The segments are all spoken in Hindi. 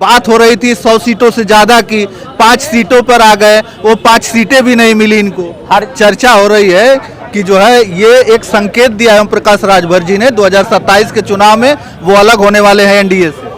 बात हो रही थी 100 सीटों से ज्यादा की, 5 सीटों पर आ गए, वो 5 सीटें भी नहीं मिली इनको। हर चर्चा हो रही है कि जो है ये एक संकेत दिया है ओम प्रकाश राजभर जी ने 2027 के चुनाव में वो अलग होने वाले हैं एनडीए से।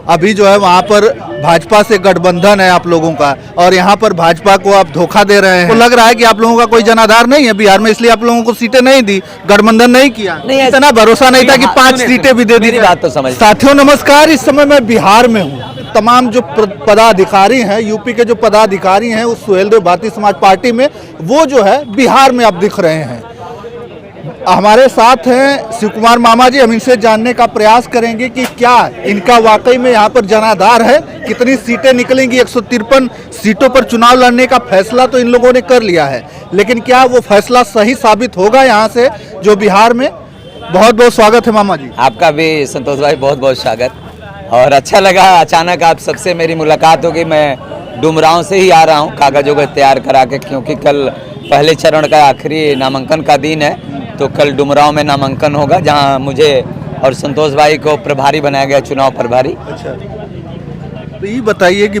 अभी जो है वहां पर भाजपा से गठबंधन है आप लोगों का, और यहाँ पर भाजपा को आप धोखा दे रहे हैं। तो लग रहा है कि आप लोगों का कोई जनाधार नहीं है बिहार में, इसलिए आप लोगों को सीटें नहीं दी, गठबंधन नहीं किया। नहीं, इतना भरोसा नहीं था कि 5 सीटें भी दे दी। बात तो समझ। साथियों नमस्कार, इस समय मैं बिहार में हूँ। तमाम जो पदाधिकारी हैं, यूपी के जो पदाधिकारी हैं उस सुहेलदेव भारतीय समाज पार्टी में, वो जो है बिहार में अब दिख रहे हैं। हमारे साथ हैं शिव कुमार मामा जी, हम इनसे जानने का प्रयास करेंगे कि क्या इनका वाकई में यहाँ पर जनाधार है, कितनी सीटें निकलेंगी। 153 सीटों पर चुनाव लड़ने का फैसला तो इन लोगों ने कर लिया है, लेकिन क्या वो फैसला सही साबित होगा यहाँ से जो बिहार में। बहुत बहुत स्वागत है मामा जी। आपका भी संतोष भाई बहुत बहुत स्वागत, और अच्छा लगा अचानक आप सबसे मेरी मुलाकात होगी। मैं डुमरांव से ही आ रहा हूँ कागजों को तैयार करा के, क्योंकि कल पहले चरण का आखिरी नामांकन का दिन है, तो कल डुमरांव में नामांकन होगा, जहां मुझे और संतोष भाई को प्रभारी बनाया गया, चुनाव प्रभारी। अच्छा, तो ये बताइए कि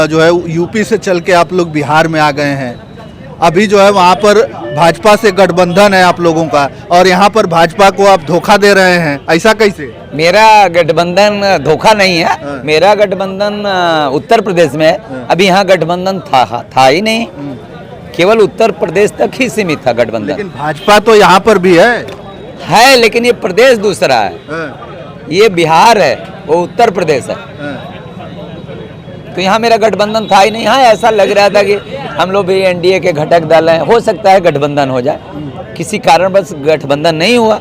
जो है यूपी से चल के आप लोग बिहार में आ गए हैं। अभी जो है वहाँ पर भाजपा से गठबंधन है आप लोगों का, और यहाँ पर भाजपा को आप धोखा दे रहे हैं, ऐसा कैसे? मेरा गठबंधन धोखा नहीं है। मेरा गठबंधन उत्तर प्रदेश में है। अभी यहाँ गठबंधन था ही नहीं, केवल उत्तर प्रदेश तक ही सीमित था गठबंधन। लेकिन भाजपा तो यहाँ पर भी है, लेकिन ये प्रदेश दूसरा है। ये बिहार है, वो उत्तर प्रदेश है। तो यहाँ मेरा गठबंधन था ही नहीं। हाँ, ऐसा लग रहा था कि हम लोग भी एनडीए के घटक दल हैं, हो सकता है गठबंधन हो जाए। किसी कारण बस गठबंधन नहीं हुआ,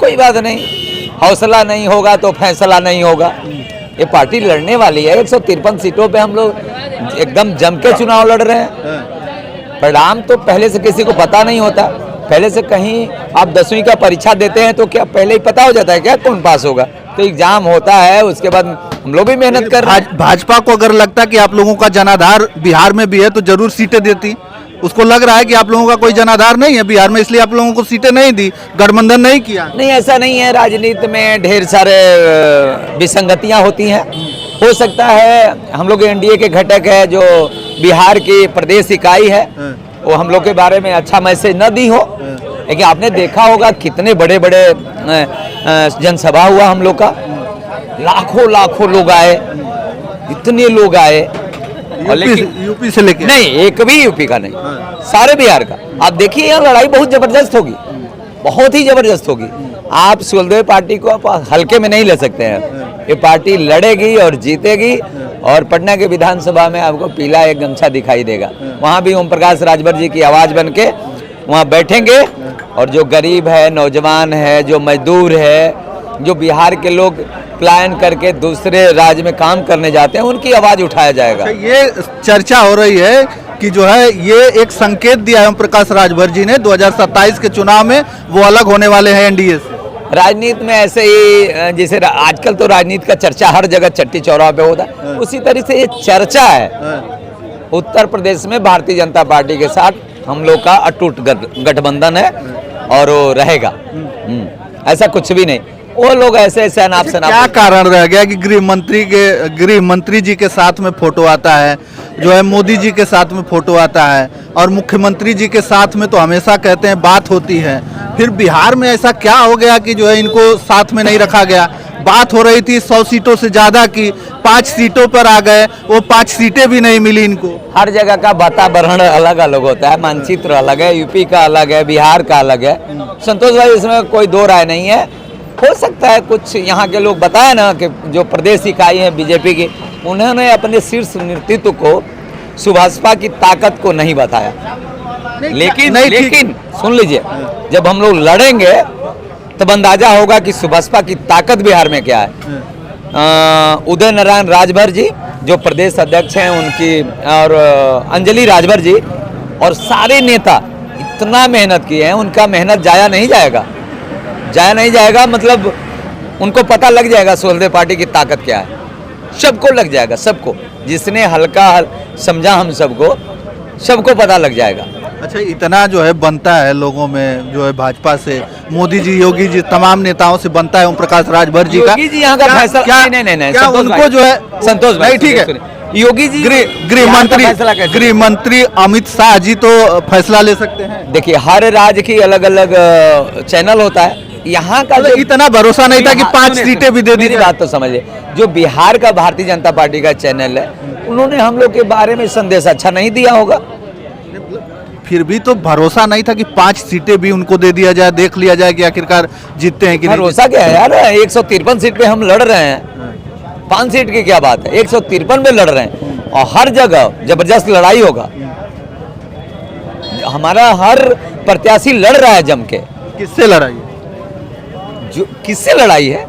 कोई बात नहीं। हौसला नहीं होगा तो फैसला नहीं होगा। ये पार्टी लड़ने वाली है। 153 सीटों पे हम लोग एकदम जम के चुनाव लड़ रहे हैं। परिणाम तो पहले से किसी को पता नहीं होता। पहले से कहीं आप 10वीं का परीक्षा देते हैं तो क्या पहले ही पता हो जाता है क्या कौन पास होगा? तो एग्जाम होता है, उसके बाद हम लोग भी मेहनत कर रहे हैं। भाजपा को अगर लगता कि आप लोगों का जनाधार बिहार में भी है तो जरूर सीटें देती। उसको लग रहा है कि आप लोगों का कोई जनाधार नहीं है बिहार में, इसलिए आप लोगों को सीटें नहीं दी, गठबंधन नहीं किया। नहीं, ऐसा नहीं है। राजनीति में ढेर सारे विसंगतियां होती हैं। हो सकता है हम लोग एनडीए के घटक है, जो बिहार की प्रदेश इकाई है, वो हम लोग के बारे में अच्छा मैसेज न दी हो। लेकिन आपने देखा होगा कितने बड़े बड़े जनसभा हुआ हम लोग का, लाखों लाखों लोग आए, इतने लोग आए। यूपी से लेके नहीं, एक भी यूपी का नहीं, सारे बिहार का। आप देखिए यहाँ लड़ाई बहुत जबरदस्त होगी, बहुत ही जबरदस्त होगी। आप सुहेलदेव पार्टी को आप हल्के में नहीं ले सकते हैं। ये पार्टी लड़ेगी और जीतेगी, और पटना के विधानसभा में आपको पीला एक गमछा दिखाई देगा। वहाँ भी ओम प्रकाश राजभर जी की आवाज़ बन के वहाँ बैठेंगे, और जो गरीब है, नौजवान है, जो मजदूर है, जो बिहार के लोग प्लान करके दूसरे राज्य में काम करने जाते हैं, उनकी आवाज़ उठाया जाएगा। ये चर्चा हो रही है कि जो है ये एक संकेत दिया है ओम प्रकाश राजभर जी ने 2027 के चुनाव में वो अलग होने वाले हैं एनडीए से। राजनीति में ऐसे ही, जैसे आजकल तो राजनीति का चर्चा हर जगह चट्टी चौराहे पे होता है, उसी तरह से ये चर्चा है। उत्तर प्रदेश में भारतीय जनता पार्टी के साथ हम लोग का अटूट गठबंधन है, और वो रहेगा। ऐसा कुछ भी नहीं। वो लोग ऐसे ऐसे अनाप शनाप। क्या कारण रह गया कि गृह मंत्री जी के साथ में फोटो आता है, जो है मोदी जी के साथ में फोटो आता है, और मुख्यमंत्री जी के साथ में तो हमेशा कहते हैं बात होती है, फिर बिहार में ऐसा क्या हो गया कि जो है इनको साथ में नहीं रखा गया? बात हो रही थी 100 सीटों से ज्यादा की, 5 सीटों पर आ गए, वो 5 सीटें भी नहीं मिली इनको। हर जगह का वातावरण अलग अलग होता है, मानचित्र अलग है, यूपी का अलग है, बिहार का अलग है। संतोष भाई, इसमें कोई दो राय नहीं है। हो सकता है कुछ यहाँ के लोग बताए ना कि जो प्रदेश इकाई है बीजेपी की, उन्होंने अपने शीर्ष नेतृत्व को सुभाषपा की ताकत को नहीं बताया। लेकिन सुन लीजिए, जब हम लोग लड़ेंगे तब अंदाजा होगा कि सुभाषपा की ताकत बिहार में क्या है। उदय नारायण राजभर जी जो प्रदेश अध्यक्ष हैं उनकी, और अंजलि राजभर जी और सारे नेता इतना मेहनत किए हैं, उनका मेहनत जाया नहीं जाएगा। मतलब उनको पता लग जाएगा सुहेलदेव पार्टी की ताकत क्या है। सबको लग जाएगा, सबको, जिसने हल्का समझा हम सबको पता लग जाएगा। अच्छा, इतना जो है बनता है लोगों में जो है भाजपा से, मोदी जी, योगी जी, तमाम नेताओं से बनता है, ओम प्रकाश राजभर जी का। योगी जी यहाँ का फैसला नहीं क्या संतोष उनको भाई, जो है संतोष भाई, नहीं, ठीक है, योगी जी गृह मंत्री अमित शाह जी तो फैसला ले सकते हैं। देखिए हर राज्य की अलग अलग चैनल होता है, यहाँ का मतलब इतना भरोसा नहीं था कि 5 सीटें भी दे दी। मेरी बात तो समझिए, जो बिहार का भारतीय जनता पार्टी का चैनल है, उन्होंने हम लोग के बारे में संदेश अच्छा नहीं दिया होगा। फिर भी तो भरोसा नहीं था कि 5 सीटें भी उनको दे दिया जाए, देख लिया जाए कि आखिरकार जीतते हैं कि नहीं। भरोसा क्या है यार, 153 सीट पे हम लड़ रहे हैं, 5 सीट की क्या बात है, 153 पे लड़ रहे हैं और हर जगह जबरदस्त लड़ाई होगा। हमारा हर प्रत्याशी लड़ रहा है जम के। किससे लड़ाई है? जो किससे लड़ाई है,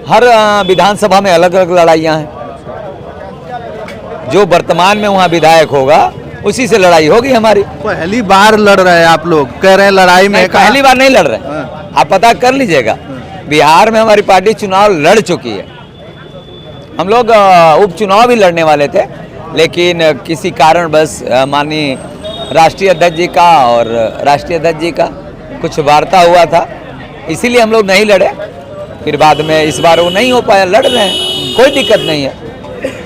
हर विधानसभा में अलग अलग लड़ाइयाँ हैं। जो वर्तमान में वहाँ विधायक होगा उसी से लड़ाई होगी हमारी। पहली बार लड़ रहे हैं आप लोग, कह रहे हैं लड़ाई में। पहली बार नहीं लड़ रहे, आप पता कर लीजिएगा, बिहार में हमारी पार्टी चुनाव लड़ चुकी है। हम लोग उपचुनाव भी लड़ने वाले थे, लेकिन किसी कारण बस माननीय राष्ट्रीय अध्यक्ष जी का और राष्ट्रीय अध्यक्ष जी का कुछ वार्ता हुआ था, इसीलिए हम लोग नहीं लड़े। फिर बाद में इस बार वो नहीं हो पाया, लड़ रहे हैं, कोई दिक्कत नहीं है।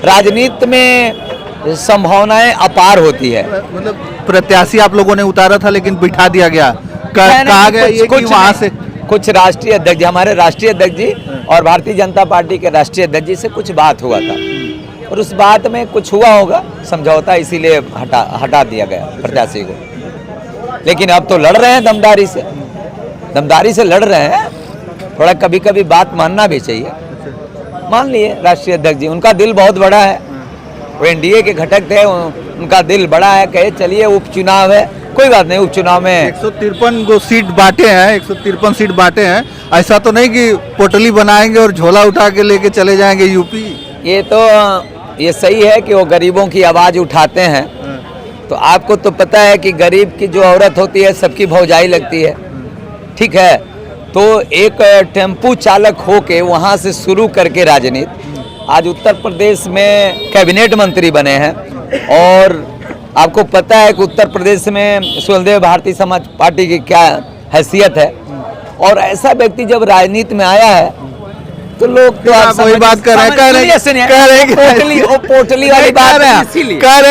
राजनीति में संभावनाएं अपार होती है। मतलब प्रत्याशी आप लोगों ने उतारा था लेकिन बिठा दिया गया, कहा गया ये कि वहाँ से कुछ राष्ट्रीय अध्यक्ष, हमारे राष्ट्रीय अध्यक्ष जी और भारतीय जनता पार्टी के राष्ट्रीय अध्यक्ष जी से कुछ बात हुआ था और उस बात में कुछ हुआ होगा समझौता, इसीलिए हटा दिया गया प्रत्याशी को। लेकिन अब तो लड़ रहे हैं दमदारी से लड़ रहे हैं। थोड़ा कभी कभी बात मानना भी चाहिए। मान लिए राष्ट्रीय अध्यक्ष जी, उनका दिल बहुत बड़ा है, वो एनडीए के घटक थे, उनका दिल बड़ा है, कहे चलिए उपचुनाव है, कोई बात नहीं, उपचुनाव में 153 सीट बांटे हैं, 153 सीट बांटे हैं। ऐसा तो नहीं कि पोटली बनाएंगे और झोला उठा के लेके चले जाएंगे यूपी। ये सही है कि वो गरीबों की आवाज़ उठाते हैं। तो आपको तो पता है कि गरीब की जो औरत होती है सबकी भौजाई लगती है, ठीक है। तो एक टेम्पू चालक होके वहाँ से शुरू करके राजनीति, आज उत्तर प्रदेश में कैबिनेट मंत्री बने हैं और आपको पता है कि उत्तर प्रदेश में सुहेलदेव भारतीय समाज पार्टी की क्या हैसियत है। और ऐसा व्यक्ति जब राजनीति में आया है तो लोग तो आप वही बात कर रहे हैं, कह रहे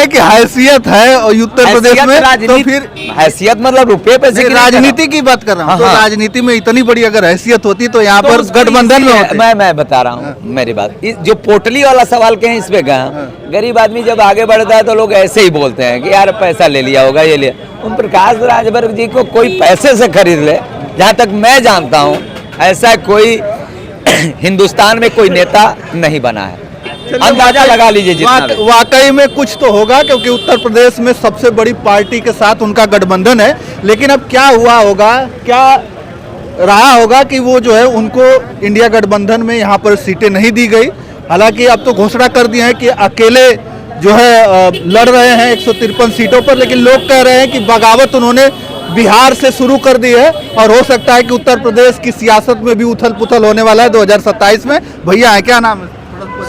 हैं कि हैसियत है और उत्तर प्रदेश में, तो फिर हैसियत मतलब रुपये पैसे की राजनीति की बात कर रहा हूँ। तो राजनीति में इतनी बड़ी अगर हैसियत होती तो यहाँ पर गठबंधन में होते। मैं बता रहा हूँ मेरी बात, जो पोटली वाला सवाल कहें इस पे गए, गरीब आदमी जब आगे बढ़ता है तो लोग ऐसे ही बोलते हैं कि यार पैसा ले लिया होगा, ये लिया। ओम प्रकाश राजभर जी को कोई पैसे से खरीद ले, जहाँ तक मैं जानता हूँ ऐसा कोई हिंदुस्तान में कोई नेता नहीं बना है। अंदाजा लगा लीजिए। वाकई में कुछ तो होगा, क्योंकि उत्तर प्रदेश में सबसे बड़ी पार्टी के साथ उनका गठबंधन है। लेकिन अब क्या हुआ होगा, क्या रहा होगा कि वो जो है उनको इंडिया गठबंधन में यहाँ पर सीटें नहीं दी गई। हालांकि अब तो घोषणा कर दी है कि अकेले जो है लड़ रहे हैं 153 सीटों पर, लेकिन लोग कह रहे हैं कि बगावत उन्होंने बिहार से शुरू कर दी है और हो सकता है कि उत्तर प्रदेश की सियासत में भी उथल पुथल होने वाला है 2027 में। भैया है, क्या नाम है?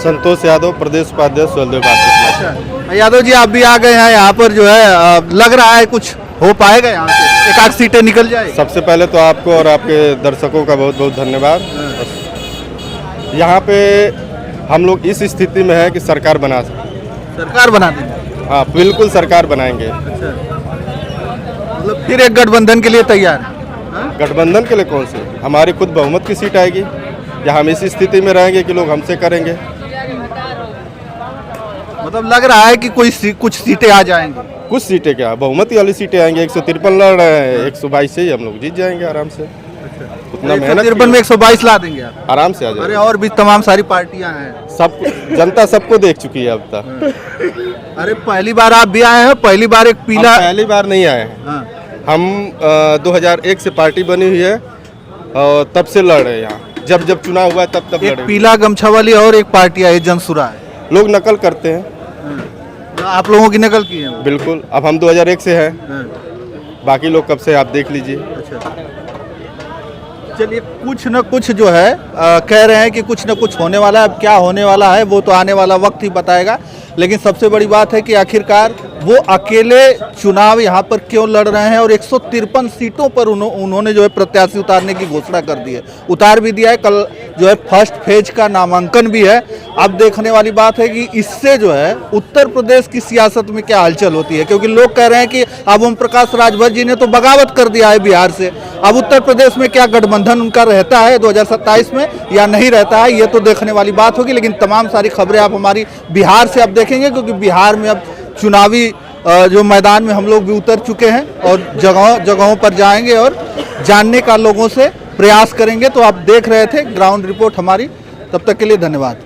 संतोष यादव, प्रदेश उपाध्यक्ष सुहेलदेव भारतीय। अच्छा यादव जी, आप भी आ गए हैं यहाँ पर, जो है लग रहा है कुछ हो पाएगा यहाँ से, एक आध सीटें निकल जाए। सबसे पहले तो आपको और आपके दर्शकों का बहुत बहुत धन्यवाद। यहाँ पे हम लोग इस स्थिति में है कि सरकार बना देंगे। हाँ बिल्कुल, सरकार बनाएंगे। मतलब फिर एक गठबंधन के लिए तैयार है? गठबंधन के लिए कौन से, हमारी खुद बहुमत की सीट आएगी, या हम इस स्थिति में रहेंगे कि लोग हमसे करेंगे। मतलब लग रहा है कि कुछ सीटें आ जाएंगी। कुछ सीटें क्या, बहुमत वाली सीटें आएंगी। 153 लड़ रहे हैं, 122 से ही हम लोग जीत जाएंगे आराम से। उतना मेहनत 153 में 122 ला देंगे आप? आराम से आ जाएंगे। अरे और भी तमाम सारी पार्टियां हैं, सब जनता सबको देख चुकी है अब तक। अरे पहली बार आप भी आए हैं? पहली बार एक पीला, पहली बार नहीं आए हैं। हम 2001 से पार्टी बनी हुई है और तब से लड़ रहे हैं यहाँ। जब जब चुनाव हुआ तब तब लड़े। पीला गमछा वाली और एक पार्टी आई जनसुरा है। लोग नकल करते हैं। आप लोगों की नकल की है? बिल्कुल। अब हम 2001 से हैं, बाकी लोग कब से आप देख लीजिए। अच्छा चलिए, कुछ न कुछ जो है कह रहे हैं कि कुछ न कुछ होने वाला है। अब क्या होने वाला है वो तो आने वाला वक्त ही बताएगा। लेकिन सबसे बड़ी बात है कि आखिरकार वो अकेले चुनाव यहाँ पर क्यों लड़ रहे हैं और 153 सीटों पर उन्होंने जो है प्रत्याशी उतारने की घोषणा कर दी है, उतार भी दिया है। कल जो है फर्स्ट फेज का नामांकन भी है। अब देखने वाली बात है कि इससे जो है उत्तर प्रदेश की सियासत में क्या हलचल होती है, क्योंकि लोग कह रहे हैं कि अब ओम प्रकाश राजभर जी ने तो बगावत कर दिया है बिहार से, अब उत्तर प्रदेश में क्या गठबंधन उनका रहता है 2027 में या नहीं रहता है, ये तो देखने वाली बात होगी। लेकिन तमाम सारी खबरें आप हमारी बिहार से अब देखेंगे, क्योंकि बिहार में अब चुनावी जो मैदान में हम लोग भी उतर चुके हैं और जगहों पर जाएंगे और जानने का लोगों से प्रयास करेंगे। तो आप देख रहे थे ग्राउंड रिपोर्ट हमारी, तब तक के लिए धन्यवाद।